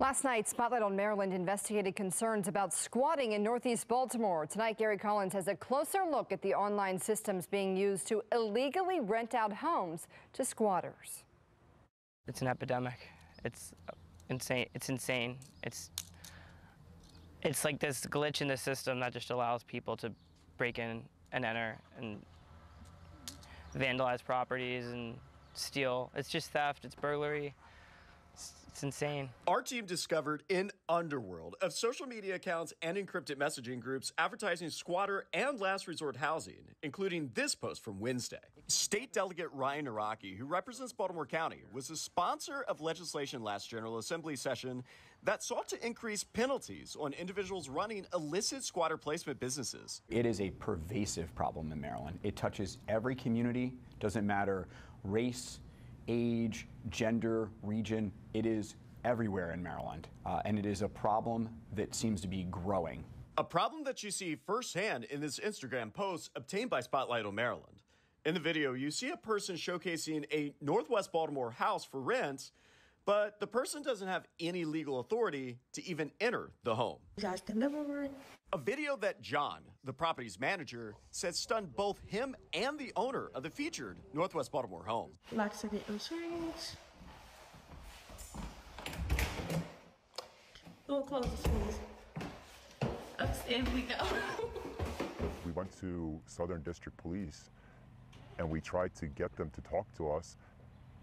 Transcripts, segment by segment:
Last night, Spotlight on Maryland investigated concerns about squatting in Northeast Baltimore. Tonight, Gary Collins has a closer look at the online systems being used to illegally rent out homes to squatters. It's an epidemic. It's insane. It's like this glitch in the system that just allows people to break in and enter and vandalize properties and steal. It's just theft. It's burglary. It's insane. Our team discovered an underworld of social media accounts and encrypted messaging groups advertising squatter and last resort housing, including this post from Wednesday. State Delegate Ryan Araki, who represents Baltimore County, was the sponsor of legislation last General Assembly session that sought to increase penalties on individuals running illicit squatter placement businesses. It is a pervasive problem in Maryland. It touches every community, doesn't matter race, age, gender, region. It is everywhere in Maryland, and it is a problem that seems to be growing. A problem that you see firsthand in this Instagram post obtained by Spotlight on Maryland. In the video, you see a person showcasing a Northwest Baltimore house for rent, but the person doesn't have any legal authority to even enter the home. A video that John, the property's manager, says stunned both him and the owner of the featured Northwest Baltimore home. Like to get insurance. Door closes, please. Upstairs we go. We went to Southern District Police and we tried to get them to talk to us,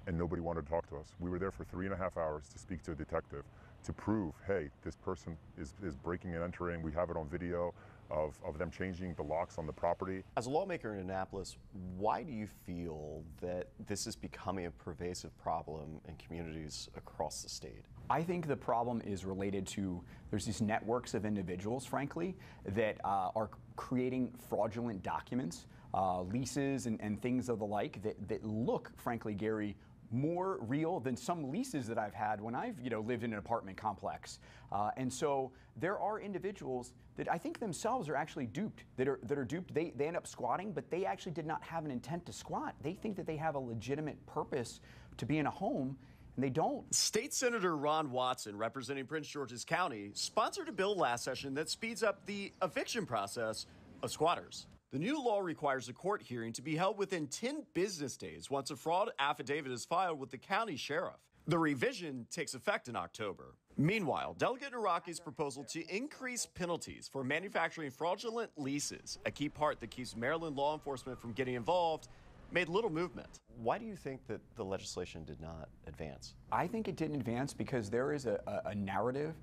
and nobody wanted to talk to us. We were there for 3.5 hours to speak to a detective to prove, hey, this person is breaking and entering. We have it on video of them changing the locks on the property. As a lawmaker in Annapolis, why do you feel that this is becoming a pervasive problem in communities across the state? I think the problem is related to, there's these networks of individuals, frankly, that are creating fraudulent documents, leases and things of the like that look, frankly, Gary, more real than some leases that I've had when I've lived in an apartment complex. And so there are individuals that I think themselves are actually duped, that are duped. They end up squatting, but they actually did not have an intent to squat. They think that they have a legitimate purpose to be in a home, and they don't. State Senator Ron Watson, representing Prince George's County, sponsored a bill last session that speeds up the eviction process of squatters. The new law requires a court hearing to be held within 10 business days once a fraud affidavit is filed with the county sheriff. The revision takes effect in October. Meanwhile, Delegate Iraki's proposal to increase penalties for manufacturing fraudulent leases, a key part that keeps Maryland law enforcement from getting involved, made little movement. Why do you think that the legislation did not advance? I think it didn't advance because there is a narrative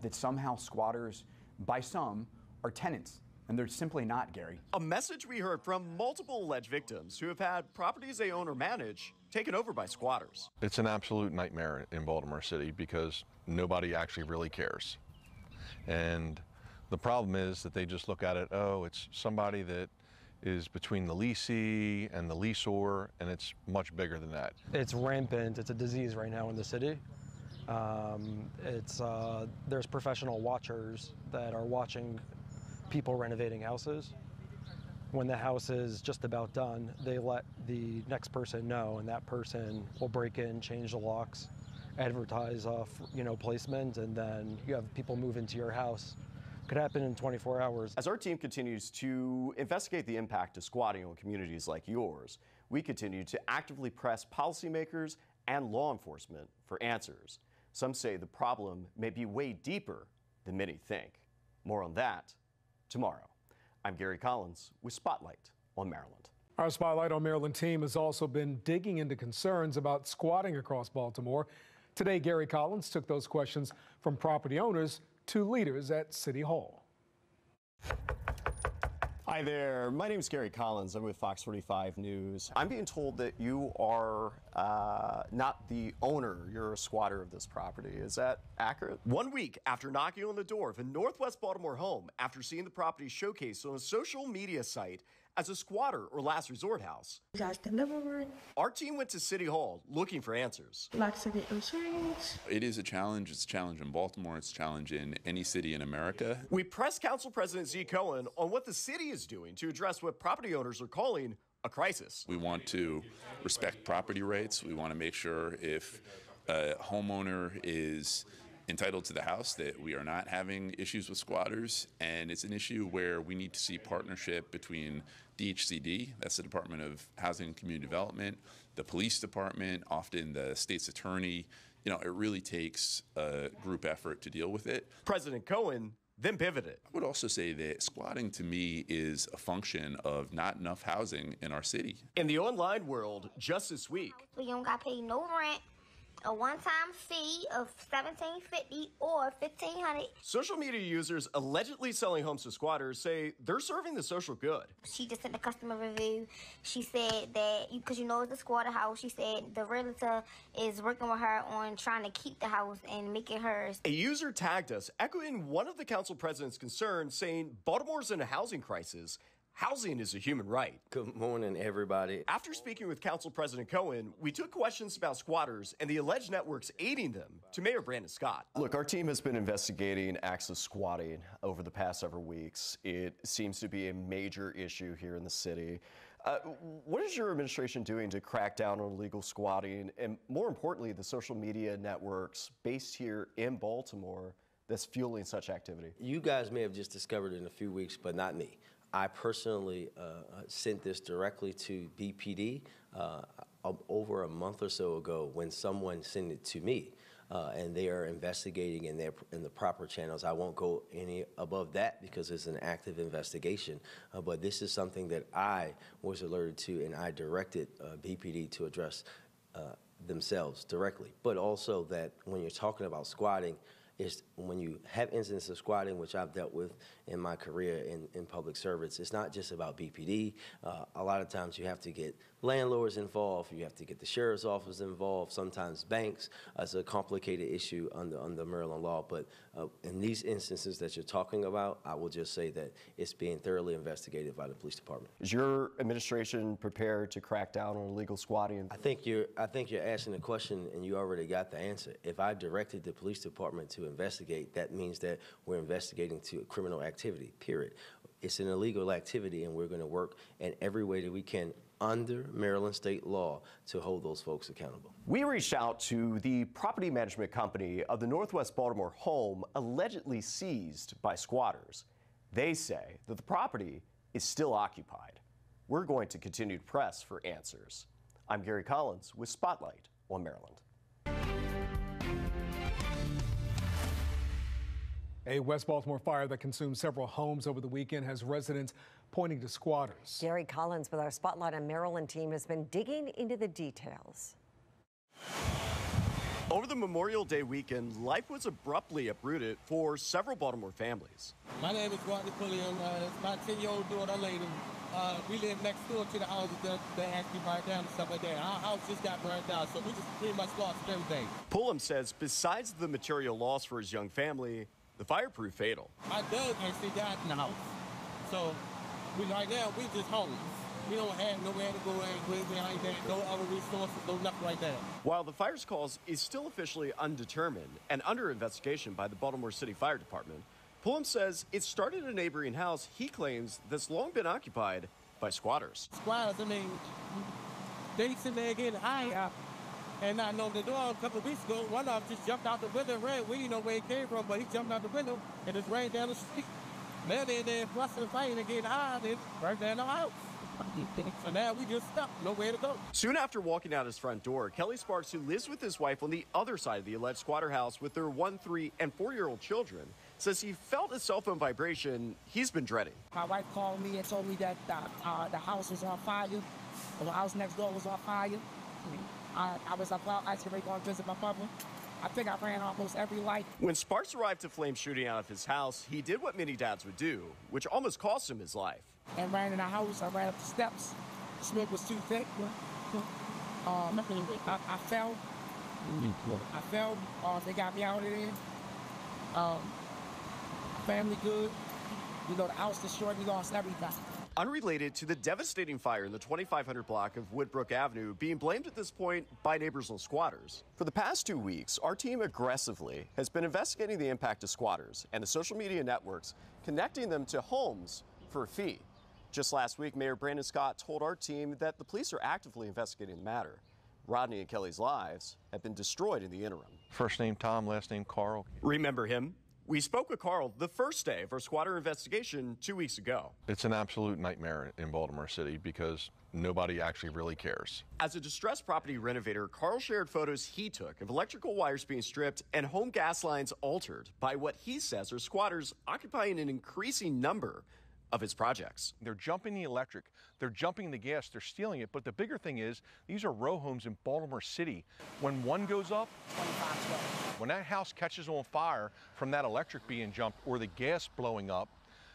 that somehow squatters, by some, are tenants. And they're simply not, Gary. A message we heard from multiple alleged victims who have had properties they own or manage taken over by squatters. It's an absolute nightmare in Baltimore City because nobody actually really cares. And the problem is that they just look at it, oh, it's somebody that is between the leasee and the leaseor, and it's much bigger than that. It's rampant. It's a disease right now in the city. There's professional watchers that are watching people renovating houses. When the house is just about done, they let the next person know, and that person will break in, change the locks, advertise placement, and then you have people move into your house. Could happen in 24 hours. As our team continues to investigate the impact of squatting on communities like yours, we continue to actively press policymakers and law enforcement for answers. Some say the problem may be way deeper than many think. More on that tomorrow. I'm Gary Collins with Spotlight on Maryland. Our Spotlight on Maryland team has also been digging into concerns about squatting across Baltimore. Today, Gary Collins took those questions from property owners to leaders at City Hall. Hi there, my name is Gary Collins. I'm with Fox 45 News. I'm being told that you are not the owner, you're a squatter of this property. Is that accurate? 1 week after knocking on the door of a Northwest Baltimore home after seeing the property showcased on a social media site as a squatter or last resort house, our team went to City Hall looking for answers. It is a challenge. It's a challenge in Baltimore. It's a challenge in any city in America. We pressed Council President Z. Cohen on what the city is doing to address what property owners are calling a crisis. We want to respect property rights. We want to make sure if a homeowner is entitled to the house that we are not having issues with squatters, and it's an issue where we need to see partnership between DHCD, that's the Department of Housing and Community Development, the police department, often the state's attorney. You know, it really takes a group effort to deal with it. President Cohen then pivoted. I would also say that squatting to me is a function of not enough housing in our city. In the online world, just this week, you don't got to pay no rent, a one-time fee of $1,750 or $1,500. social media users allegedly selling homes to squatters say they're serving the social good. She just sent a customer review. She said that, because you know it's a squatter house, she said the realtor is working with her on trying to keep the house and make it hers. A user tagged us, echoing one of the council president's concerns, saying Baltimore's in a housing crisis. Housing is a human right. Good morning, everybody. After speaking with Council President Cohen, we took questions about squatters and the alleged networks aiding them to Mayor Brandon Scott. Look, our team has been investigating acts of squatting over the past several weeks. It seems to be a major issue here in the city. What is your administration doing to crack down on illegal squatting and, more importantly, the social media networks based here in Baltimore that's fueling such activity? You guys may have just discovered it in a few weeks, but not me. I personally sent this directly to BPD over a month or so ago when someone sent it to me, and they are investigating in the proper channels. I won't go any above that because it's an active investigation, but this is something that I was alerted to, and I directed BPD to address themselves directly. But also that when you're talking about squatting, is when you have incidents of squatting, which I've dealt with in my career in public service, it's not just about BPD. A lot of times you have to get landlords involved, you have to get the sheriff's office involved, sometimes banks. It's a complicated issue under Maryland law, but in these instances that you're talking about, I will just say that it's being thoroughly investigated by the police department. Is your administration prepared to crack down on illegal squatting? I think you're asking a question and you already got the answer. If I directed the police department to investigate, that means that we're investigating to criminal activity, period. It's an illegal activity, and we're going to work in every way that we can under Maryland state law to hold those folks accountable. We reached out to the property management company of the Northwest Baltimore home allegedly seized by squatters. They say that the property is still occupied. We're going to continue to press for answers. I'm Gary Collins with Spotlight on Maryland. A West Baltimore fire that consumed several homes over the weekend has residents pointing to squatters. Gary Collins with our Spotlight on Maryland team has been digging into the details. Over the Memorial Day weekend, life was abruptly uprooted for several Baltimore families. My name is Rodney Pulliam. It's my 10-year-old daughter, lady. We live next door to the houses that they actually burned down and stuff like that. Our house just got burned down, so we just pretty much lost everything. Pulliam says besides the material loss for his young family, the fire proved fatal. My dad actually died in the house. So right now, we just homeless. We don't have nowhere to go and no other resources, no nothing like that. While the fire's cause is still officially undetermined and under investigation by the Baltimore City Fire Department, Pulliam says it started in a neighboring house he claims that's long been occupied by squatters. Squatters, I mean, they sitting there getting high. And I know the door a couple of weeks ago, one of them just jumped out the window and ran. We didn't know where he came from, but he jumped out the window and just ran down the street. Now they're there fussing and fighting and getting high, and burned down the house. So now we just stuck, nowhere to go. Soon after walking out his front door, Kelly Sparks, who lives with his wife on the other side of the alleged squatter house with their 1-, 3-, and 4-year-old children, says he felt a cell phone vibration he's been dreading. My wife called me and told me that the house was on fire. The house next door was on fire. I was up out actually going to visit my brother. I think I ran almost every light. When Sparks arrived to flame shooting out of his house, he did what many dads would do, which almost cost him his life. And ran in the house, I ran up the steps. The smoke was too thick. I fell. They got me out of there. Family good. You know, the house destroyed, we lost everything. Unrelated to the devastating fire in the 2500 block of Woodbrook Avenue, being blamed at this point by neighbors and squatters. For the past 2 weeks, our team aggressively has been investigating the impact of squatters and the social media networks, connecting them to homes for a fee. Just last week, Mayor Brandon Scott told our team that the police are actively investigating the matter. Rodney and Kelly's lives have been destroyed in the interim. First name Tom, last name Carl. Remember him? We spoke with Carl the first day of our squatter investigation 2 weeks ago. It's an absolute nightmare in Baltimore City because nobody actually really cares. As a distressed property renovator, Carl shared photos he took of electrical wires being stripped and home gas lines altered by what he says are squatters occupying an increasing number of his projects. They're jumping the electric, they're jumping the gas, they're stealing it. But the bigger thing is, these are row homes in Baltimore City. When one goes up, when that house catches on fire from that electric being jumped or the gas blowing up,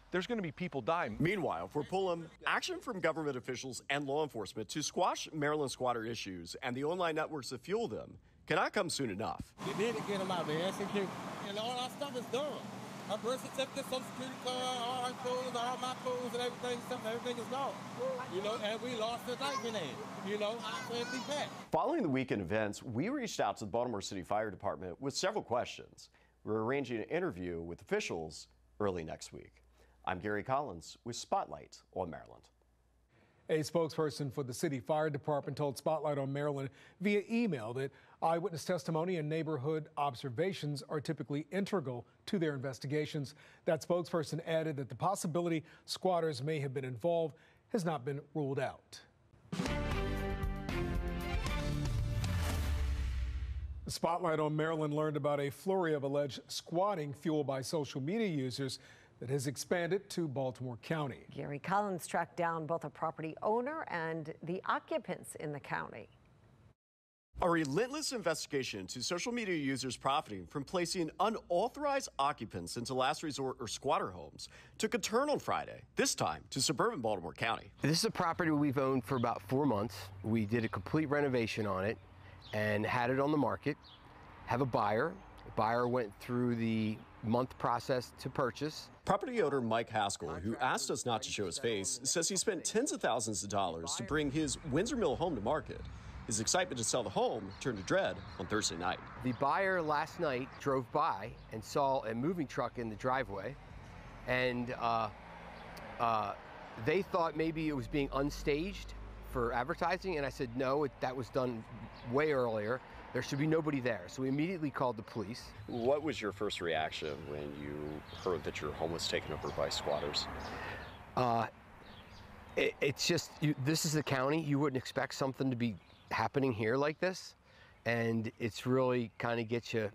there's going to be people dying. Meanwhile, for Pullum, action from government officials and law enforcement to squash Maryland squatter issues and the online networks that fuel them cannot come soon enough. We need to get them out there, and all our stuff is done. Our birth certificate, social security card, all our clothes, all my clothes and everything is gone. You know, and we lost the knife in it. You know, I can't be back. Following the weekend events, we reached out to the Baltimore City Fire Department with several questions. We're arranging an interview with officials early next week. I'm Gary Collins with Spotlight on Maryland. A spokesperson for the City Fire Department told Spotlight on Maryland via email that eyewitness testimony and neighborhood observations are typically integral to their investigations. That spokesperson added that the possibility squatters may have been involved has not been ruled out. The Spotlight on Maryland learned about a flurry of alleged squatting fueled by social media users that has expanded to Baltimore County. Gary Collins tracked down both a property owner and the occupants in the county. A relentless investigation into social media users profiting from placing unauthorized occupants into last resort or squatter homes took a turn on Friday, this time to suburban Baltimore County. This is a property we've owned for about 4 months. We did a complete renovation on it and had it on the market, have a buyer. The buyer went through the month process to purchase. Property owner Mike Haskell, who asked us not to show his face, says he spent tens of thousands of dollars to bring his Windsor Mill home to market. His excitement to sell the home turned to dread on Thursday night. The buyer last night drove by and saw a moving truck in the driveway, and they thought maybe it was being unstaged for advertising, and I said no, that was done way earlier. There should be nobody there. So we immediately called the police. What was your first reaction when you heard that your home was taken over by squatters? It's just, this is the county. You wouldn't expect something to be happening here like this. And it's really kind of gets you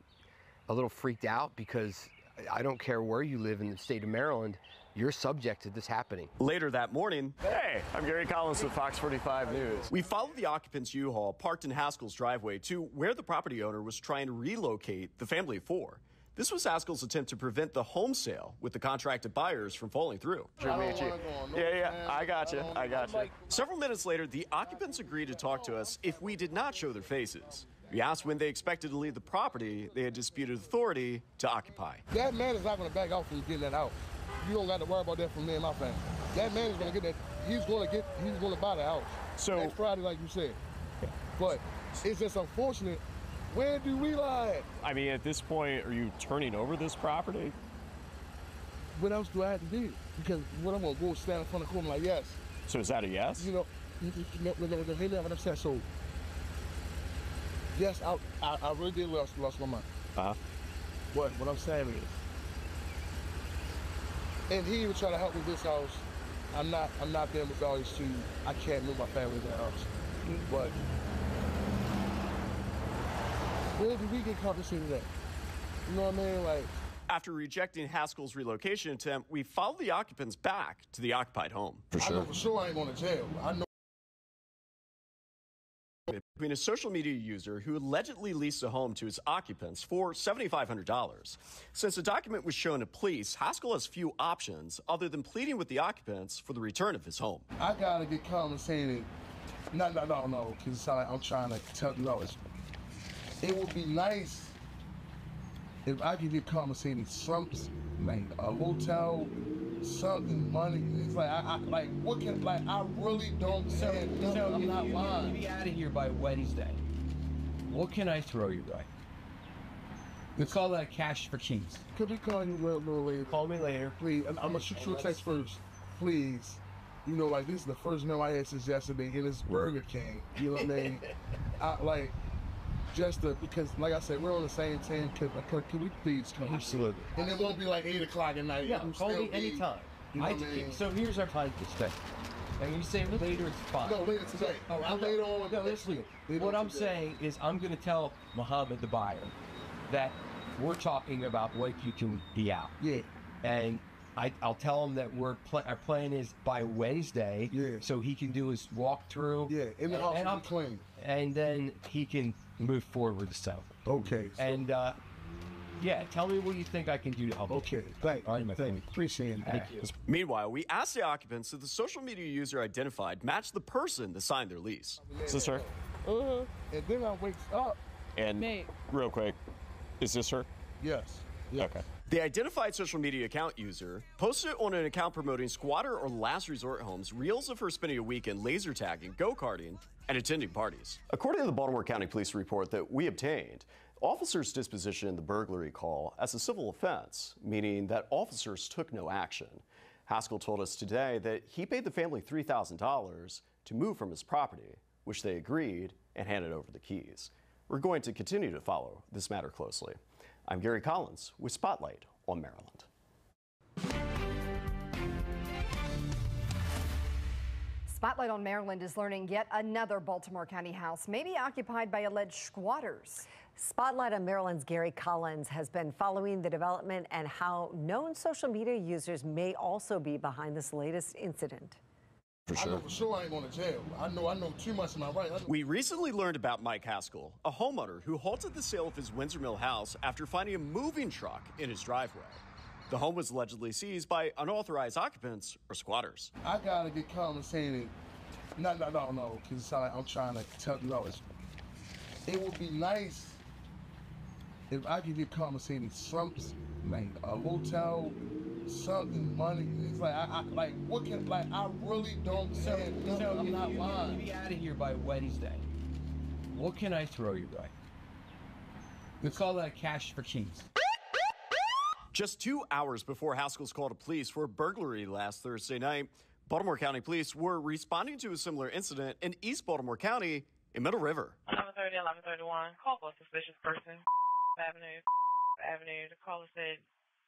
a little freaked out because I don't care where you live in the state of Maryland, you're subject to this happening. Later that morning, hey, I'm Gary Collins with Fox 45 News. We followed the occupant's U-Haul parked in Haskell's driveway to where the property owner was trying to relocate the family of 4. This was Haskell's attempt to prevent the home sale with the contracted buyers from falling through. I got you. Several minutes later, the occupants agreed to talk to us if we did not show their faces. We asked when they expected to leave the property they had disputed authority to occupy. That man is not going to back out from getting that out. You don't got to worry about that from me and my family. That man is going to get that. He's going to buy the house. So next Friday, like you said. But it's just unfortunate. Where do we lie? I mean, at this point, are you turning over this property? What else do I have to do? Because what I'm going to go stand in front of the court like, yes. So is that a yes? You know, what I'm saying. So, yes, I really did lost my mind. Uh-huh. But what I'm saying is, and he was trying to help me with this house. I'm not being rebellious to, I can't move my family to the house. But where did we get compensated at? You know what I mean? Like, after rejecting Haskell's relocation attempt, we followed the occupants back to the occupied home. I know for sure I ain't going to jail. I know. Between a social media user who allegedly leased a home to his occupants for $7,500. Since the document was shown to police, Haskell has few options other than pleading with the occupants for the return of his home. I gotta get compensated. No, because I'm trying to tell you all. It would be nice if I could get compensated something, like a hotel, something, money. It's like, I really don't say it. So I'm not lying. Be out of here by Wednesday. What can I throw you, guy? We call that cash for keys. Could we call you a little later? Call me later. Please, I'm gonna shoot you a text first. Please. You know, like, this is the first meal I had since yesterday, and it's Burger King. You know what I mean? Because, like I said, we're on the same team. Can we please come? Absolutely. And it won't be like 8 o'clock at night. Yeah, call me anytime. You know what I mean? So here's our time to stay. And you say later, it's fine. No, later today. I'm later on. No, listen. What I'm saying is I'm going to tell Muhammad, the buyer, that we're talking about when you can be out. Yeah. And I'll tell him that our plan is by Wednesday, so he can do his walkthrough. Yeah, in the house will be clean. And then he can move forward. So. Okay. And yeah, tell me what you think I can do to help. Okay, thank you. Appreciate it. Thank you. Meanwhile, we asked the occupants if the social media user identified matched the person that signed their lease. Is this her? And then I wakes up. And real quick, is this her? Yes. Okay. The identified social media account user posted on an account promoting squatter or last resort homes reels of her spending a weekend laser tagging, go-karting, and attending parties. According to the Baltimore County Police report that we obtained, officers dispositioned the burglary call as a civil offense, meaning that officers took no action. Haskell told us today that he paid the family $3,000 to move from his property, which they agreed and handed over the keys. We're going to continue to follow this matter closely. I'm Gary Collins with Spotlight on Maryland. Spotlight on Maryland is learning yet another Baltimore County house may be occupied by alleged squatters. Spotlight on Maryland's Gary Collins has been following the development and how known social media users may also be behind this latest incident. I know for sure I ain't going to jail. I know too much of my right. We recently learned about Mike Haskell, a homeowner who halted the sale of his Windsor Mill house after finding a moving truck in his driveway. The home was allegedly seized by unauthorized occupants or squatters. I got to get compensated. No, because I'm trying to tell you, it would be nice if I could get compensated something, like a hotel, something, money. It's like, I really don't say nothing. I'm not lying. You'll be out of here by Wednesday. What can I throw you, guy? We call that cash for keys. Just 2 hours before Haskell's call to police for a burglary last Thursday night, Baltimore County Police were responding to a similar incident in East Baltimore County in Middle River. 11:30, 11:31. Call for a suspicious person. Avenue. The caller said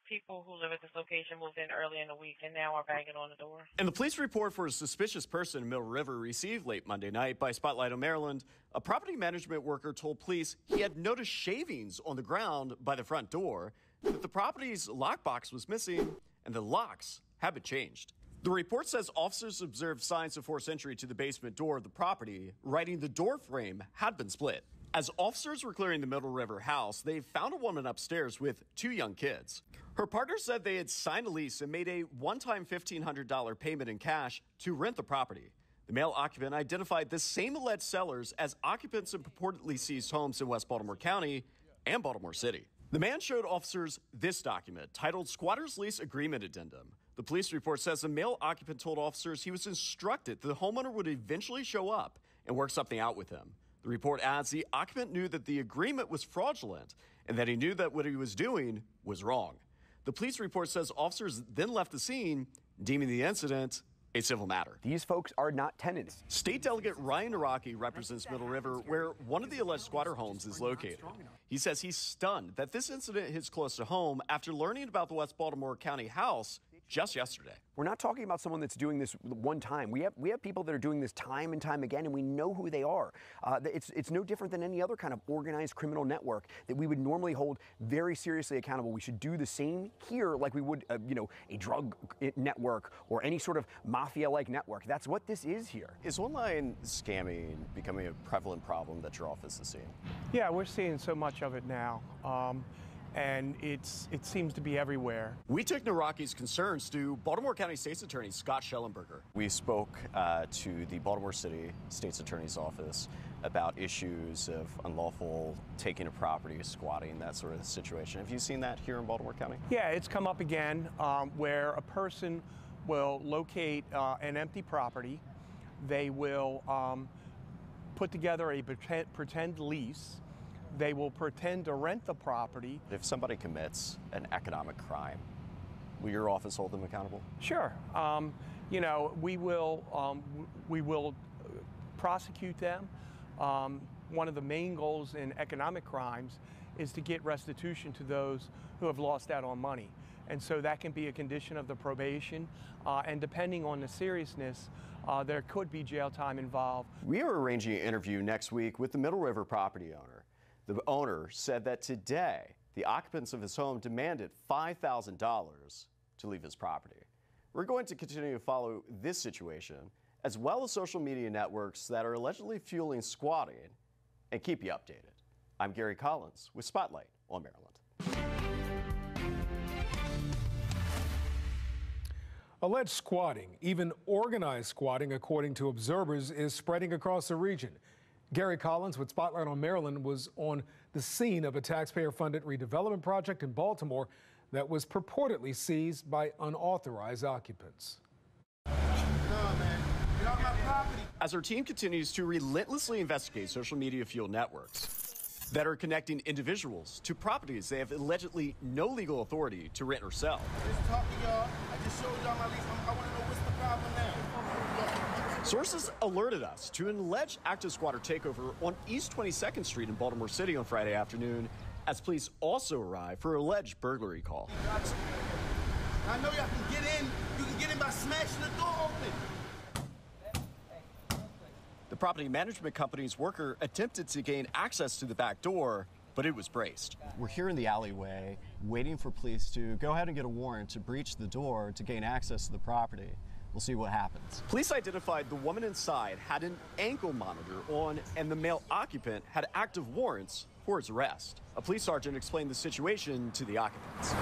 people who live at this location moved in early in the week and now are banging on the door. In the police report for a suspicious person in Middle River received late Monday night by Spotlight on Maryland, a property management worker told police he had noticed shavings on the ground by the front door, that the property's lockbox was missing, and the locks had been changed. The report says officers observed signs of forced entry to the basement door of the property, writing the door frame had been split. As officers were clearing the Middle River house, they found a woman upstairs with 2 young kids. Her partner said they had signed a lease and made a one-time $1,500 payment in cash to rent the property. The male occupant identified the same alleged sellers as occupants in purportedly seized homes in West Baltimore County and Baltimore City. The man showed officers this document titled Squatter's Lease Agreement Addendum. The police report says the male occupant told officers he was instructed the homeowner would eventually show up and work something out with him. The report adds the occupant knew that the agreement was fraudulent and that he knew that what he was doing was wrong. The police report says officers then left the scene, deeming the incident a civil matter. These folks are not tenants. State Delegate Ryan Naraki represents Middle River, where one of the alleged squatter homes is located. He says he's stunned that this incident hits close to home after learning about the West Baltimore County house just yesterday. We're not talking about someone that's doing this one time. We have people that are doing this time and time again, and we know who they are. It's no different than any other kind of organized criminal network that we would normally hold very seriously accountable. We should do the same here like we would, a drug network or any sort of mafia-like network. That's what this is here. Is online scamming becoming a prevalent problem that your office is seeing? Yeah, we're seeing so much of it now. And it seems to be everywhere. We took Naraki's concerns to Baltimore County State's Attorney Scott Schellenberger. We spoke to the Baltimore City State's Attorney's Office about issues of unlawful taking of property, squatting, that sort of situation. Have you seen that here in Baltimore County? Yeah, it's come up again where a person will locate an empty property. They will put together a pretend lease. They will pretend to rent the property. If somebody commits an economic crime, will your office hold them accountable? Sure. you know, we will prosecute them. One of the main goals in economic crimes is to get restitution to those who have lost out on money. And so that can be a condition of the probation, and depending on the seriousness, there could be jail time involved. We are arranging an interview next week with the Middle River property owner. The owner said that today, the occupants of his home demanded $5,000 to leave his property. We're going to continue to follow this situation, as well as social media networks that are allegedly fueling squatting, and keep you updated. I'm Gary Collins with Spotlight on Maryland. Alleged squatting, even organized squatting, according to observers, is spreading across the region. Gary Collins with Spotlight on Maryland was on the scene of a taxpayer-funded redevelopment project in Baltimore that was purportedly seized by unauthorized occupants. As our team continues to relentlessly investigate social media fueled networks that are connecting individuals to properties they have allegedly no legal authority to rent or sell. Just talk to y'all. I just showed y'all my lease. I want to know what's the problem now. Sources alerted us to an alleged active squatter takeover on East 22nd Street in Baltimore City on Friday afternoon, as police also arrived for an alleged burglary call. I know y'all can get in. You can get in by smashing the door open. The property management company's worker attempted to gain access to the back door, but it was braced. We're here in the alleyway waiting for police to go ahead and get a warrant to breach the door to gain access to the property. We'll see what happens. Police identified the woman inside had an ankle monitor on, and the male occupant had active warrants for his arrest. A police sergeant explained the situation to the occupants.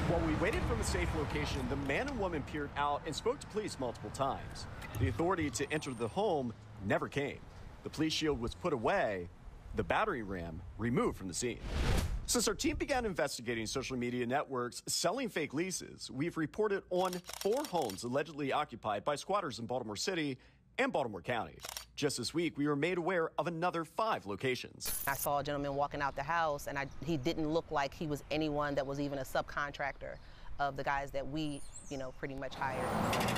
While we waited from a safe location, the man and woman peered out and spoke to police multiple times. The authority to enter the home never came. The police shield was put away, the battering ram removed from the scene. Since our team began investigating social media networks selling fake leases, we've reported on 4 homes allegedly occupied by squatters in Baltimore City and Baltimore County. Just this week, we were made aware of another 5 locations. I saw a gentleman walking out the house, and he didn't look like he was anyone that was even a subcontractor of the guys that we, pretty much hired.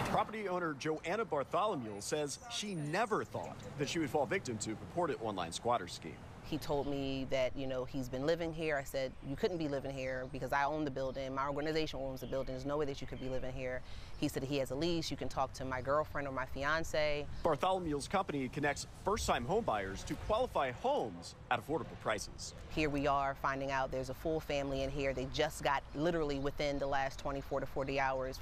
Property owner Joanna Bartholomew says she never thought that she would fall victim to a purported online squatter scheme. He told me that, he's been living here. I said, you couldn't be living here because I own the building. My organization owns the building. There's no way that you could be living here. He said he has a lease. You can talk to my girlfriend or my fiance. Bartholomew's company connects first-time home buyers to qualify homes at affordable prices. Here we are finding out there's a full family in here. They just got literally within the last 24 to 48 hours,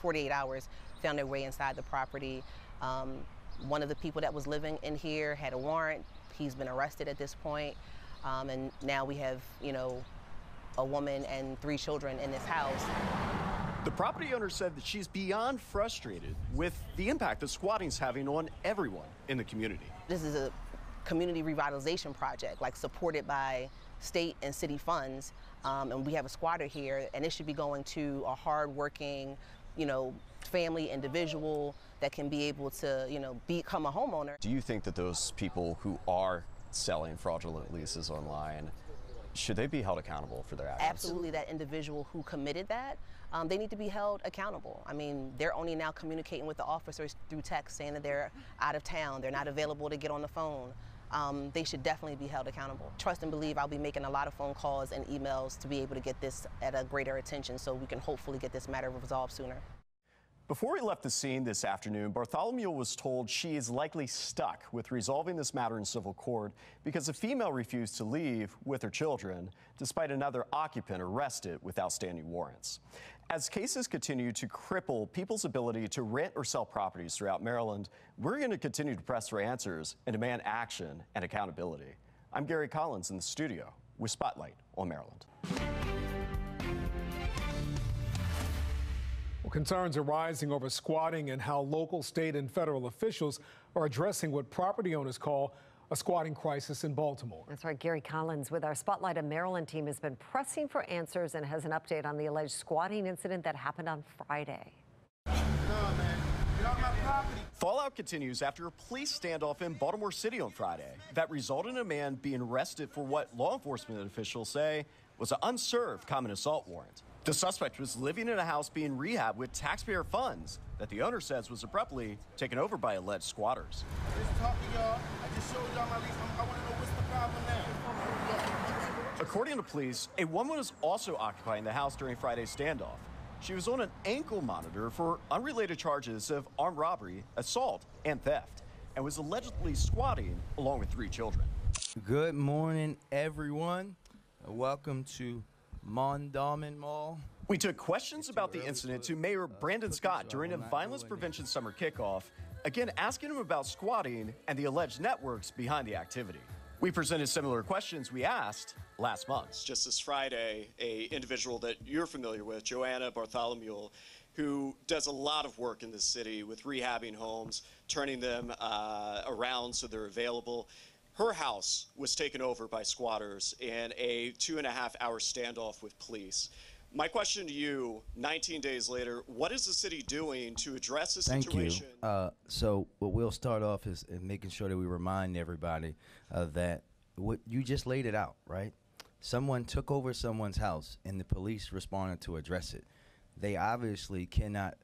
found their way inside the property. One of the people that was living in here had a warrant. He's been arrested at this point. And now we have, a woman and 3 children in this house. The property owner said that she's beyond frustrated with the impact that squatting's having on everyone in the community. This is a community revitalization project, supported by state and city funds. And we have a squatter here, and it should be going to a hardworking, family individual that can be able to, become a homeowner. Do you think that those people who are selling fraudulent leases online, should they be held accountable for their actions? Absolutely. That individual who committed that, they need to be held accountable. I mean, they're only now communicating with the officers through text, saying that they're out of town, they're not available to get on the phone. They should definitely be held accountable. Trust and believe I'll be making a lot of phone calls and emails to be able to get this at a greater attention so we can hopefully get this matter resolved sooner. Before he left the scene this afternoon, Bartholomew was told she is likely stuck with resolving this matter in civil court because a female refused to leave with her children, despite another occupant arrested with outstanding warrants. As cases continue to cripple people's ability to rent or sell properties throughout Maryland, we're going to continue to press for answers and demand action and accountability. I'm Gary Collins in the studio with Spotlight on Maryland. Well, concerns are rising over squatting and how local, state, and federal officials are addressing what property owners call a squatting crisis in Baltimore. That's right. Gary Collins with our Spotlight of Maryland team has been pressing for answers and has an update on the alleged squatting incident that happened on Friday. Fallout continues after a police standoff in Baltimore City on Friday that resulted in a man being arrested for what law enforcement officials say was an unserved common assault warrant. The suspect was living in a house being rehabbed with taxpayer funds that the owner says was abruptly taken over by alleged squatters. I just talked to y'all. I just showed y'all my lease. I want to know what's the problem now. According to police, a woman was also occupying the house during Friday's standoff. She was on an ankle monitor for unrelated charges of armed robbery, assault, and theft, and was allegedly squatting along with 3 children. Good morning, everyone. Welcome to Mondawmin Mall. We took questions about the incident to Mayor Brandon Scott during a violence prevention summer kickoff, again asking him about squatting and the alleged networks behind the activity. We presented similar questions we asked last month. Just this Friday, a individual that you're familiar with, Joanna Bartholomew, who does a lot of work in the city with rehabbing homes, turning them around so they're available. Her house was taken over by squatters in a 2.5-hour standoff with police. My question to you, 19 days later, what is the city doing to address this situation? Thank you. So what we'll start off is making sure that we remind everybody that what you just laid it out, right? Someone took over someone's house and the police responded to address it. They obviously cannot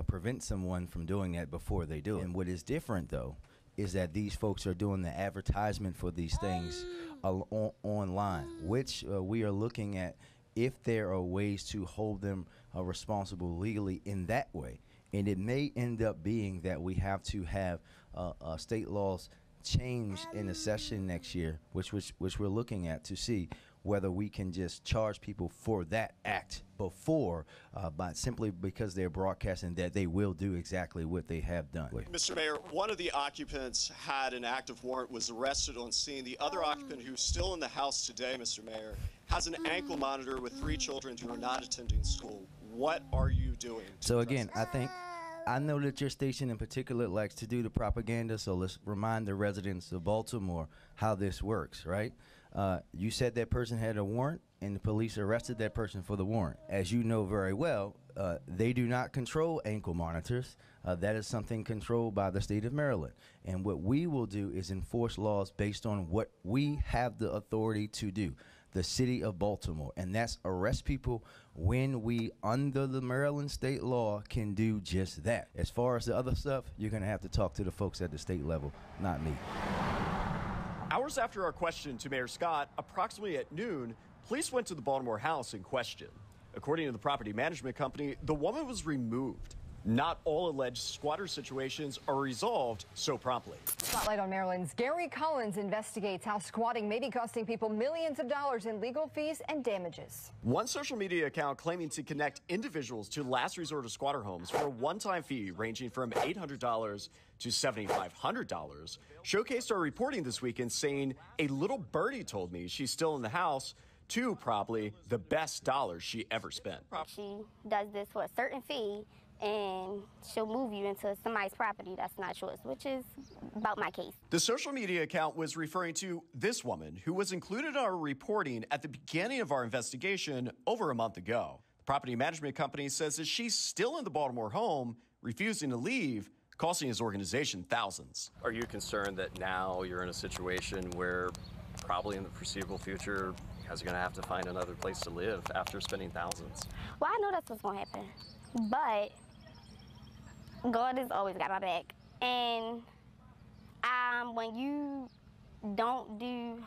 prevent someone from doing that before they do it. And what is different, though, is that these folks are doing the advertisement for these things online, which we are looking at if there are ways to hold them responsible legally in that way. And it may end up being that we have to have state laws changed in a session next year, which we're looking at to see whether we can just charge people for that act before, simply because they're broadcasting that they will do exactly what they have done. Mr. Mayor, one of the occupants had an active warrant, was arrested on scene. The other occupant, who's still in the house today, Mr. Mayor, has an ankle monitor with 3 children who are not attending school. What are you doing? So again, I know that your station in particular likes to do the propaganda, so let's remind the residents of Baltimore how this works, right? You said that person had a warrant, and the police arrested that person for the warrant. As you know very well, they do not control ankle monitors. That is something controlled by the state of Maryland. And what we will do is enforce laws based on what we have the authority to do, the city of Baltimore. And that's arrest people when we, under the Maryland state law, can do just that. As far as the other stuff, you're going to have to talk to the folks at the state level, not me. Hours after our question to Mayor Scott, approximately at noon, police went to the Baltimore house in question. According to the property management company, the woman was removed. Not all alleged squatter situations are resolved so promptly. Spotlight on Maryland's Gary Collins investigates how squatting may be costing people millions of dollars in legal fees and damages. One social media account claiming to connect individuals to last resort of squatter homes for a one-time fee ranging from $800 to $7,500 showcased our reporting this weekend, saying a little birdie told me she's still in the house, to probably the best dollars she ever spent. She does this for a certain fee, and she'll move you into somebody's property that's not yours, which is about my case. The social media account was referring to this woman who was included in our reporting at the beginning of our investigation over a month ago. The property management company says that she's still in the Baltimore home, refusing to leave, costing his organization thousands. Are you concerned that now you're in a situation where probably in the foreseeable future, you guys are going to have to find another place to live after spending thousands? Well, I know that's what's going to happen, but God has always got my back. And when you don't do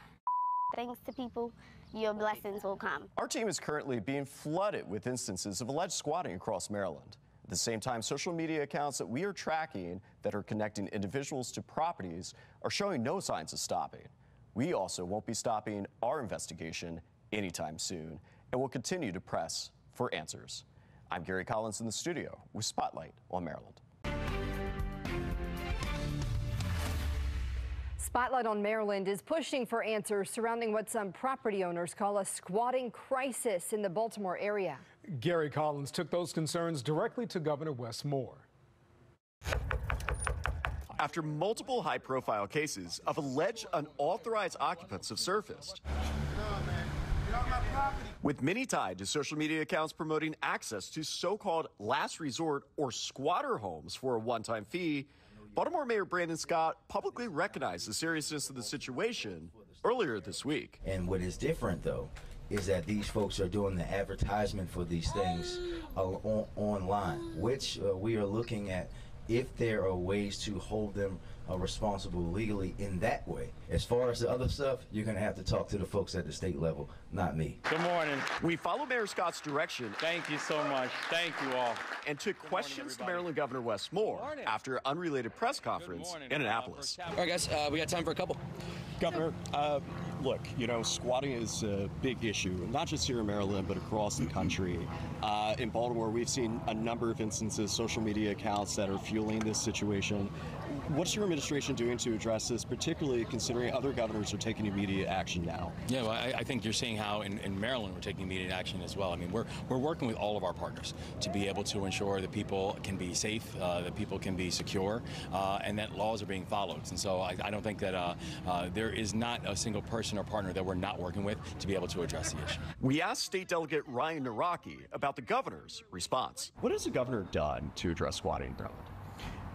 things to people, your blessings will come. Our team is currently being flooded with instances of alleged squatting across Maryland. At the same time, social media accounts that we are tracking that are connecting individuals to properties are showing no signs of stopping. We also won't be stopping our investigation anytime soon, and will continue to press for answers. I'm Gary Collins in the studio with Spotlight on Maryland. Spotlight on Maryland is pushing for answers surrounding what some property owners call a squatting crisis in the Baltimore area. Gary Collins took those concerns directly to Governor Wes Moore. after multiple high-profile cases of alleged unauthorized occupants have surfaced, with many tied to social media accounts promoting access to so-called last resort or squatter homes for a one-time fee. Baltimore Mayor Brandon Scott publicly recognized the seriousness of the situation earlier this week. And what is different, though, is that these folks are doing the advertisement for these things online, which we are looking at if there are ways to hold them responsible legally in that way. As far as the other stuff, you're going to have to talk to the folks at the state level, not me. Good morning. We follow Mayor Scott's direction. Thank you so much. Thank you all. And took questions to Maryland Governor Wes Moore after an unrelated press conference in Annapolis. All right, guys, we got time for a couple. Governor, look, squatting is a big issue, not just here in Maryland, but across the country. In Baltimore, we've seen a number of instances, social media accounts that are fueling this situation. What's your administration doing to address this, particularly considering other governors are taking immediate action now? Yeah, well, I think you're seeing how in Maryland we're taking immediate action as well. I mean, we're working with all of our partners to be able to ensure that people can be safe, that people can be secure, and that laws are being followed. And so I don't think that there is not a single person or partner that we're not working with to be able to address the issue. We asked State Delegate Ryan Naraki about the governor's response. What has the governor done to address squatting in Maryland?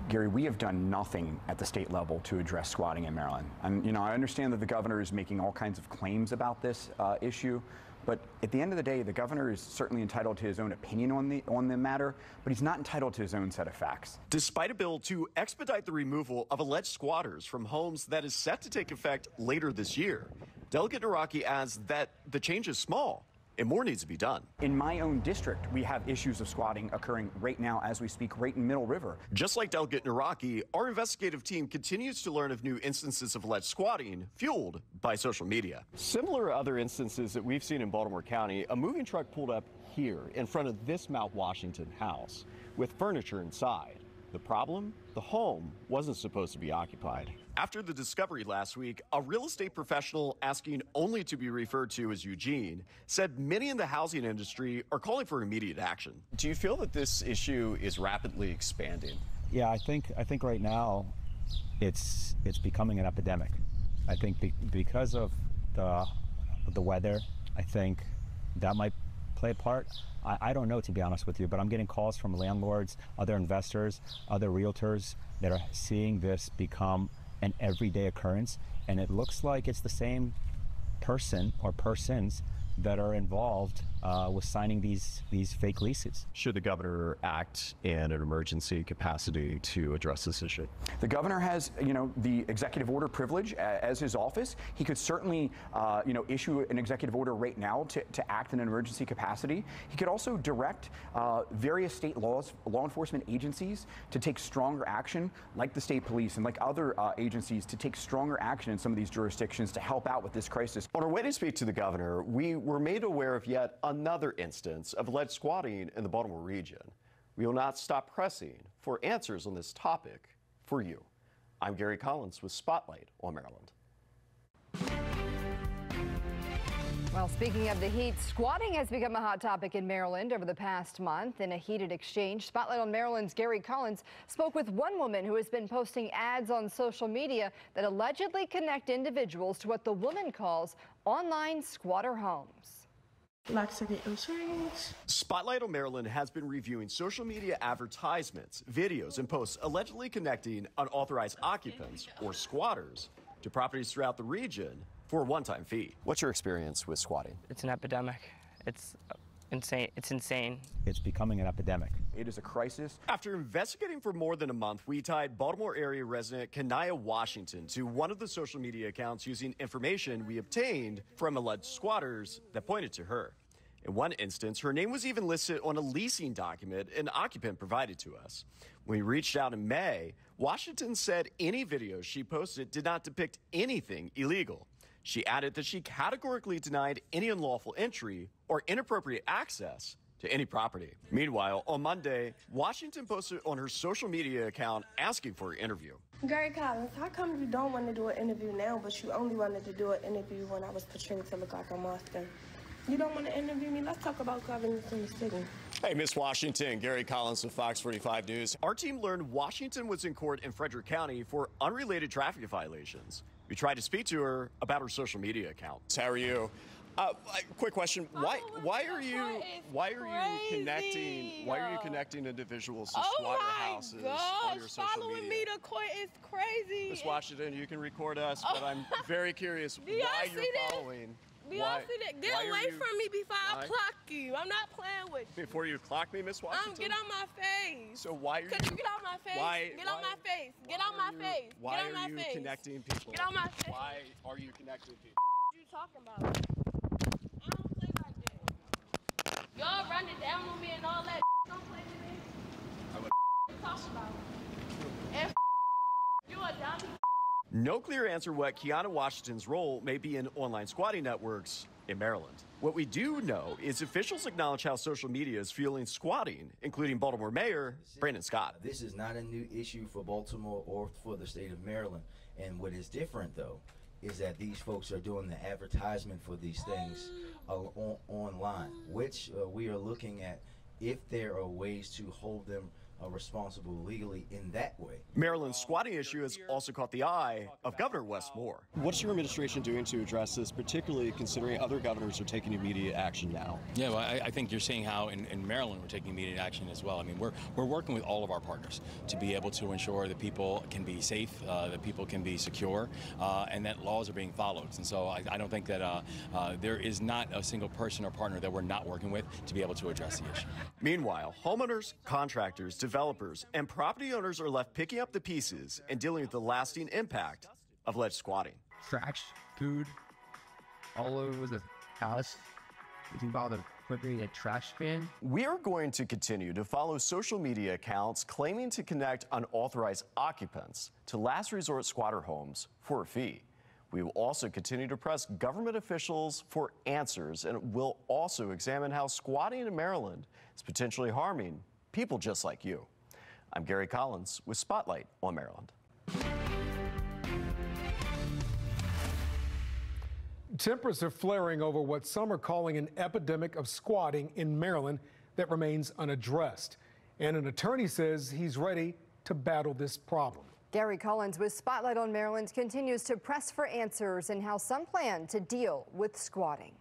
Gary, we have done nothing at the state level to address squatting in Maryland. And, I understand that the governor is making all kinds of claims about this issue, but at the end of the day, the governor is certainly entitled to his own opinion on the matter, but he's not entitled to his own set of facts. Despite a bill to expedite the removal of alleged squatters from homes that is set to take effect later this year, Delegate Naraki adds that the change is small and more needs to be done. In my own district, we have issues of squatting occurring right now as we speak, right in Middle River. Just like Delegate Naraki, our investigative team continues to learn of new instances of alleged squatting fueled by social media. Similar to other instances that we've seen in Baltimore County, a moving truck pulled up here in front of this Mount Washington house with furniture inside. The problem? The home wasn't supposed to be occupied. After the discovery last week, a real estate professional asking only to be referred to as Eugene said many in the housing industry are calling for immediate action. Do you feel that this issue is rapidly expanding? Yeah, I think right now it's becoming an epidemic. I think because of the weather, I think that might play a part. I don't know, to be honest with you, but I'm getting calls from landlords, other investors, other realtors that are seeing this become an everyday occurrence, and it looks like it's the same person or persons that are involved with signing these fake leases. Should the governor act in an emergency capacity to address this issue? The governor has, the executive order privilege as his office. He could certainly, issue an executive order right now to act in an emergency capacity. He could also direct various state law enforcement agencies to take stronger action, like the state police and like other agencies, to take stronger action in some of these jurisdictions to help out with this crisis. On our way to speak to the governor, we were made aware of yet another instance of alleged squatting in the Baltimore region. We will not stop pressing for answers on this topic for you. I'm Gary Collins with Spotlight on Maryland. Well, speaking of the heat, squatting has become a hot topic in Maryland over the past month. In a heated exchange, Spotlight on Maryland's Gary Collins spoke with one woman who has been posting ads on social media that allegedly connect individuals to what the woman calls online squatter homes. Like to get insurance. Spotlight on Maryland has been reviewing social media advertisements, videos, and posts allegedly connecting unauthorized occupants or squatters to properties throughout the region for a one-time fee. What's your experience with squatting? It's an epidemic. It's insane. It's insane. It's becoming an epidemic. It is a crisis. After investigating for more than a month, we tied Baltimore area resident Kanaya Washington to one of the social media accounts using information we obtained from alleged squatters that pointed to her. In one instance, her name was even listed on a leasing document an occupant provided to us. When we reached out in May, Washington said any videos she posted did not depict anything illegal. She added that she categorically denied any unlawful entry or inappropriate access to any property. Meanwhile, on Monday, Washington posted on her social media account asking for an interview. Gary Collins, how come you don't want to do an interview now, but you only wanted to do an interview when I was portrayed to look like a monster? You don't want to interview me? Let's talk about governance in the city. Hey, Miss Washington, Gary Collins with Fox 45 News. Our team learned Washington was in court in Frederick County for unrelated traffic violations. We tried to speak to her about her social media account. How are you? Quick question: Why are you connecting individuals to squatter houses on your social following media? me to court is crazy. Miss Washington, you can record us, but I'm very curious why you're following. Do y'all see that? Get away from me before I clock you. I'm not playing with you. Before you clock me, Miss Washington? Get on my face. So why are you? Could you get on my face? Get on my face. Get on my face. Why Get on my are you face. connecting people? Get on my face. Why are you connecting people? What you talking about? I don't play like that. Y'all running down on me and all that. Don't play with me. What you talking about? And you a dummy. No clear answer what Kiana Washington's role may be in online squatting networks in Maryland. What we do know is officials acknowledge how social media is fueling squatting, including Baltimore Mayor Brandon Scott. This is not a new issue for Baltimore or for the state of Maryland. And what is different, though, is that these folks are doing the advertisement for these things online, which we are looking at if there are ways to hold them responsible legally in that way. Maryland's squatting issue has also caught the eye of Governor Wes Moore. What's your administration doing to address this, particularly considering other governors are taking immediate action now? Yeah, well, I think you're seeing how in Maryland we're taking immediate action as well. I mean, we're working with all of our partners to be able to ensure that people can be safe, that people can be secure, and that laws are being followed. And so I don't think that there is not a single person or partner that we're not working with to be able to address the issue. Meanwhile, homeowners, contractors, developers, and property owners are left picking up the pieces and dealing with the lasting impact of alleged squatting. Trash, food, all over the house. If you bother putting a trash can. We are going to continue to follow social media accounts claiming to connect unauthorized occupants to last resort squatter homes for a fee. We will also continue to press government officials for answers, and we'll also examine how squatting in Maryland is potentially harming people just like you. I'm Gary Collins with Spotlight on Maryland. Tempers are flaring over what some are calling an epidemic of squatting in Maryland that remains unaddressed. And an attorney says he's ready to battle this problem. Gary Collins with Spotlight on Maryland continues to press for answers and how some plan to deal with squatting.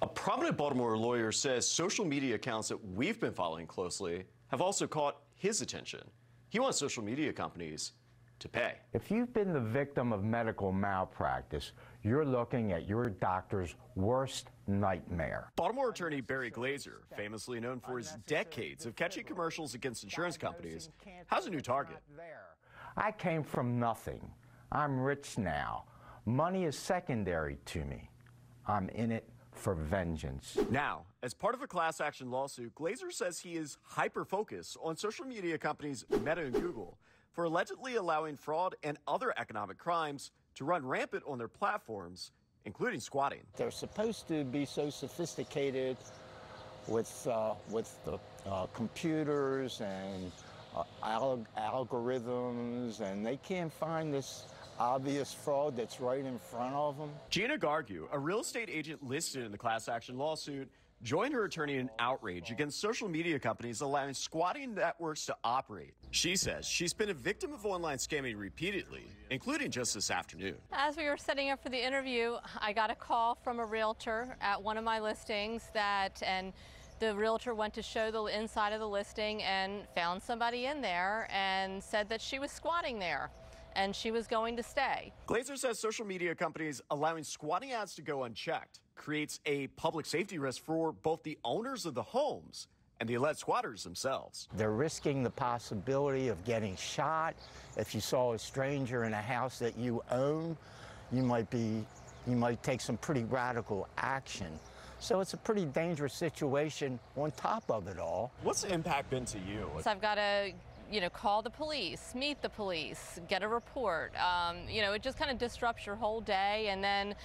A prominent Baltimore lawyer says social media accounts that we've been following closely have also caught his attention. He wants social media companies to pay. If you've been the victim of medical malpractice, you're looking at your doctor's worst nightmare. Baltimore attorney Barry Glazer, famously known for his decades of catchy commercials against insurance companies, has a new target. I came from nothing. I'm rich now. Money is secondary to me. I'm in it for vengeance. Now, as part of a class action lawsuit, Glazer says he is hyper-focused on social media companies Meta and Google for allegedly allowing fraud and other economic crimes to run rampant on their platforms, including squatting. They're supposed to be so sophisticated with the computers and algorithms, and they can't find this obvious fraud that's right in front of them. Gina Gargu, a real estate agent listed in the class action lawsuit, joined her attorney in outrage against social media companies allowing squatting networks to operate. She says she's been a victim of online scamming repeatedly, including just this afternoon. As we were setting up for the interview, I got a call from a realtor at one of my listings and the realtor went to show the inside of the listing and found somebody in there and said that she was squatting there and she was going to stay. Glazer says social media companies allowing squatting ads to go unchecked creates a public safety risk for both the owners of the homes and the alleged squatters themselves. They're risking the possibility of getting shot. If you saw a stranger in a house that you own, you might take some pretty radical action. So it's a pretty dangerous situation on top of it all. What's the impact been to you? So I've got to, call the police, meet the police, get a report. It just kind of disrupts your whole day, and then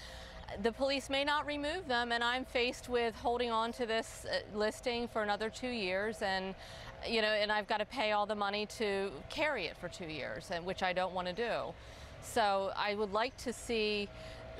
the police may not remove them, and I'm faced with holding on to this listing for another 2 years, and I've got to pay all the money to carry it for 2 years, which I don't want to do. So I would like to see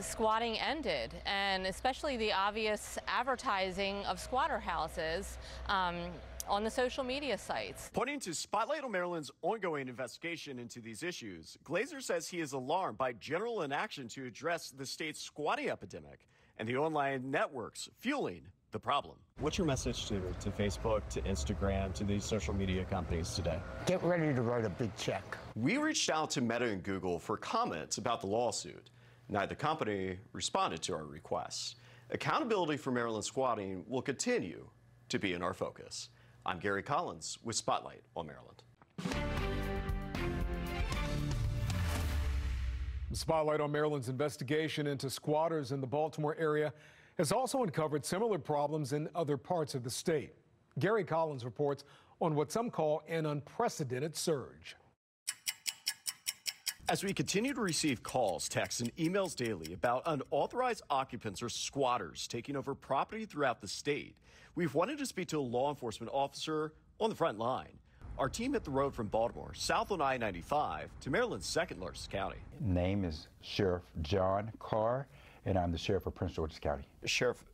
squatting ended, and especially the obvious advertising of squatter houses on the social media sites. Pointing to Spotlight on Maryland's ongoing investigation into these issues, Glazer says he is alarmed by general inaction to address the state's squatting epidemic and the online networks fueling the problem. What's your message to Facebook, to Instagram, to these social media companies today? Get ready to write a big check. We reached out to Meta and Google for comments about the lawsuit. Neither company responded to our requests. Accountability for Maryland squatting will continue to be in our focus. I'm Gary Collins with Spotlight on Maryland. Spotlight on Maryland's investigation into squatters in the Baltimore area has also uncovered similar problems in other parts of the state. Gary Collins reports on what some call an unprecedented surge. As we continue to receive calls, texts, and emails daily about unauthorized occupants or squatters taking over property throughout the state, we've wanted to speak to a law enforcement officer on the front line. Our team hit the road from Baltimore, south on I-95, to Maryland's second largest county. Name is Sheriff John Carr, and I'm the sheriff of Prince George's County. Sheriff,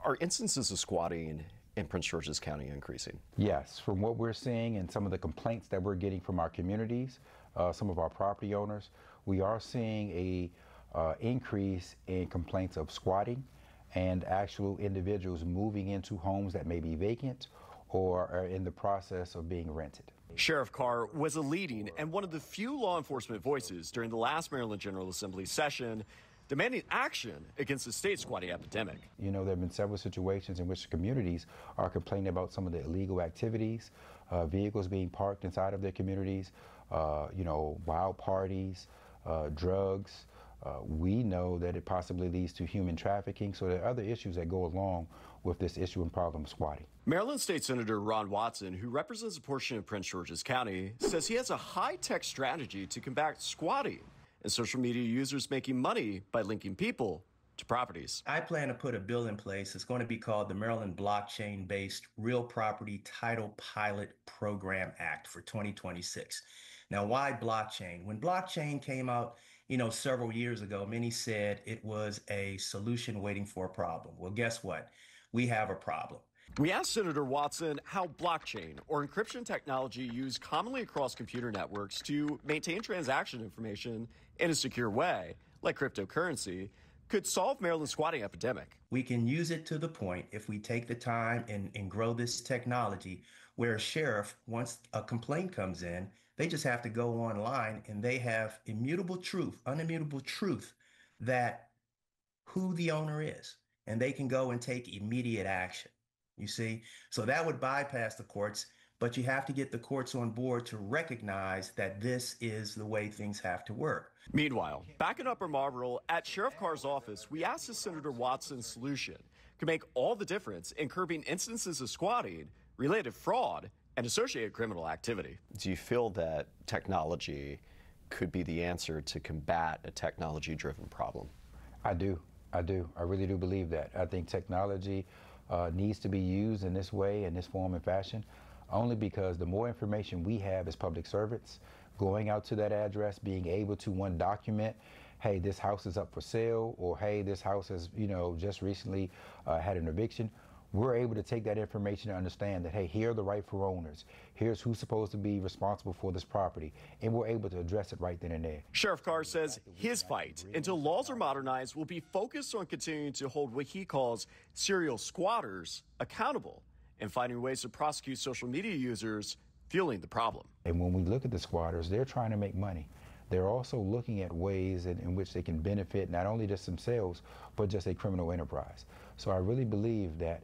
are instances of squatting in Prince George's County increasing? Yes, from what we're seeing and some of the complaints that we're getting from our communities, some of our property owners, we are seeing a increase in complaints of squatting and actual individuals moving into homes that may be vacant or are in the process of being rented. Sheriff Carr was a leading and one of the few law enforcement voices during the last Maryland General Assembly session demanding action against the state squatting epidemic. You know, there have been several situations in which communities are complaining about some of the illegal activities, vehicles being parked inside of their communities, wild parties, drugs. We know that it possibly leads to human trafficking, so there are other issues that go along with this issue and problem of squatting. Maryland State Senator Ron Watson, who represents a portion of Prince George's County, says he has a high-tech strategy to combat squatting and social media users making money by linking people to properties. I plan to put a bill in place. It's going to be called the Maryland Blockchain-Based Real Property Title Pilot Program Act for 2026. Now, why blockchain? When blockchain came out, several years ago, many said it was a solution waiting for a problem. Well, guess what? We have a problem. We asked Senator Watson how blockchain or encryption technology used commonly across computer networks to maintain transaction information in a secure way, like cryptocurrency, could solve Maryland's squatting epidemic. We can use it to the point, if we take the time and grow this technology, where a sheriff, once a complaint comes in, they just have to go online and they have unimmutable truth that who the owner is, and they can go and take immediate action. You see, so that would bypass the courts, but you have to get the courts on board to recognize that this is the way things have to work. Meanwhile, back in Upper Marlboro at Sheriff Carr's office, we asked if Senator Watson's solution could make all the difference in curbing instances of squatting, related fraud, and associated criminal activity. Do you feel that technology could be the answer to combat a technology-driven problem? I do. I really do believe that. I think technology needs to be used in this way, in this form and fashion, only because the more information we have as public servants, going out to that address, being able to, one, document, hey, this house is up for sale, or hey, this house has, just recently had an eviction. We're able to take that information and understand that, hey, here are the rightful owners. Here's who's supposed to be responsible for this property. And we're able to address it right then and there. Sheriff Carr says his fight, until laws are modernized, will be focused on continuing to hold what he calls serial squatters accountable and finding ways to prosecute social media users fueling the problem. And when we look at the squatters, they're trying to make money. They're also looking at ways in which they can benefit not only just themselves, but just a criminal enterprise. So I really believe that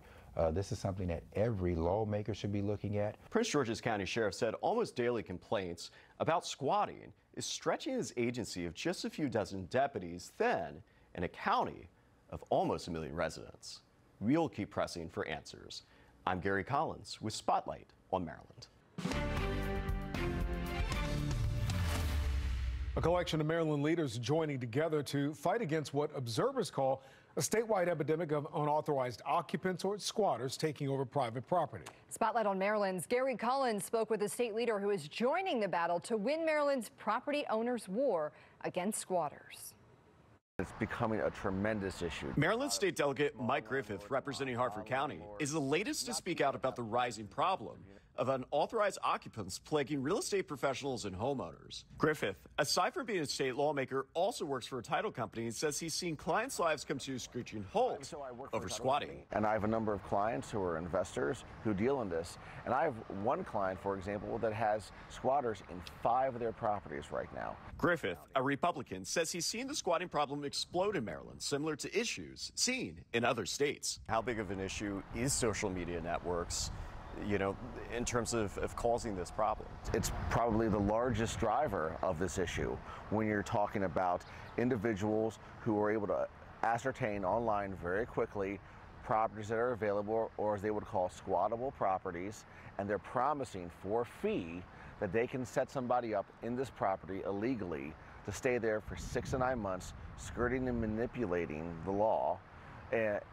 this is something that every lawmaker should be looking at. Prince George's County Sheriff said almost daily complaints about squatting is stretching his agency of just a few dozen deputies thin in a county of almost 1 million residents. We'll keep pressing for answers. I'm Gary Collins with Spotlight on Maryland. A collection of Maryland leaders joining together to fight against what observers call a statewide epidemic of unauthorized occupants or squatters taking over private property. Spotlight on Maryland's Gary Collins spoke with a state leader who is joining the battle to win Maryland's property owners' war against squatters. It's becoming a tremendous issue. Maryland State Delegate Mike Griffith, representing Harford County, is the latest to speak out about the rising problem of unauthorized occupants plaguing real estate professionals and homeowners. Griffith, aside from being a state lawmaker, also works for a title company and says he's seen clients' lives come to a screeching halt over squatting. And I have a number of clients who are investors who deal in this. And I have one client, for example, that has squatters in 5 of their properties right now. Griffith, a Republican, says he's seen the squatting problem explode in Maryland, similar to issues seen in other states. How big of an issue is social media networks, you know, in terms of causing this problem? It's probably the largest driver of this issue when you're talking about individuals who are able to ascertain online very quickly properties that are available, or as they would call squattable properties, and they're promising for a fee that they can set somebody up in this property illegally to stay there for 6 to 9 months, skirting and manipulating the law,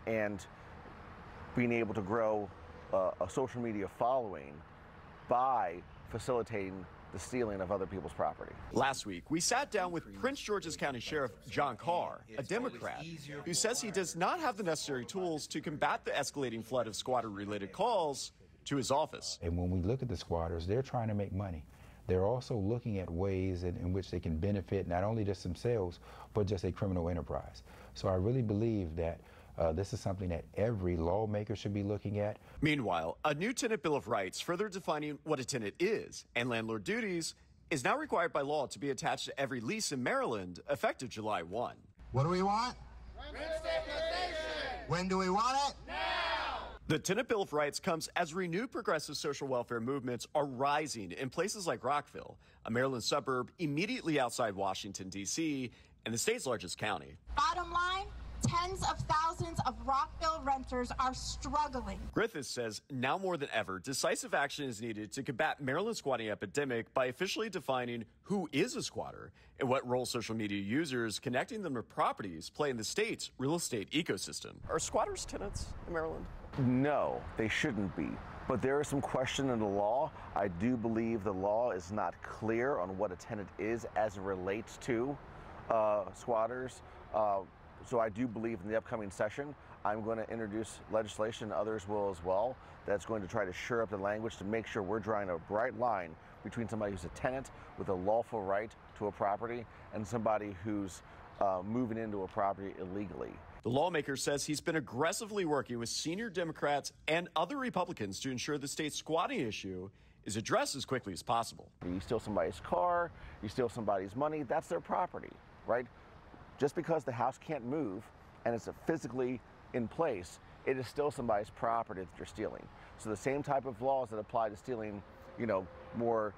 and being able to grow a social media following by facilitating the stealing of other people's property. Last week, we sat down with Prince George's County Sheriff John Carr, a Democrat, who says he does not have the necessary tools to combat the escalating flood of squatter-related calls to his office. And when we look at the squatters, they're trying to make money. They're also looking at ways in which they can benefit not only just themselves, but just a criminal enterprise. So I really believe that this is something that every lawmaker should be looking at. Meanwhile, a new tenant bill of rights further defining what a tenant is and landlord duties is now required by law to be attached to every lease in Maryland, effective July 1. What do we want? Rent stabilization. When do we want it? Now. The tenant bill of rights comes as renewed progressive social welfare movements are rising in places like Rockville, a Maryland suburb immediately outside Washington, D.C., and the state's largest county. Bottom line, tens of thousands of Rockville renters are struggling. Griffith says now more than ever, decisive action is needed to combat Maryland's squatting epidemic by officially defining who is a squatter and what role social media users connecting them to properties play in the state's real estate ecosystem. Are squatters tenants in Maryland? No, they shouldn't be. But there is some question in the law. I do believe the law is not clear on what a tenant is as it relates to squatters. So I do believe in the upcoming session, I'm going to introduce legislation, others will as well, that's going to try to shore up the language to make sure we're drawing a bright line between somebody who's a tenant with a lawful right to a property and somebody who's moving into a property illegally. The lawmaker says he's been aggressively working with senior Democrats and other Republicans to ensure the state's squatting issue is addressed as quickly as possible. You steal somebody's car, you steal somebody's money, that's their property, right? Just because the house can't move and it's physically in place, it is still somebody's property that you're stealing. So the same type of laws that apply to stealing, you know, more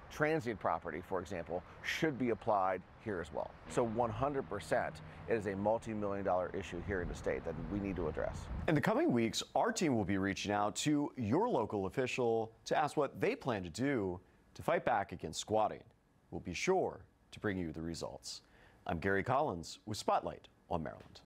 transient property, for example, should be applied here as well. So 100%, it is a multi-million-dollar issue here in the state that we need to address. In the coming weeks, our team will be reaching out to your local official to ask what they plan to do to fight back against squatting. We'll be sure to bring you the results. I'm Gary Collins with Spotlight on Maryland.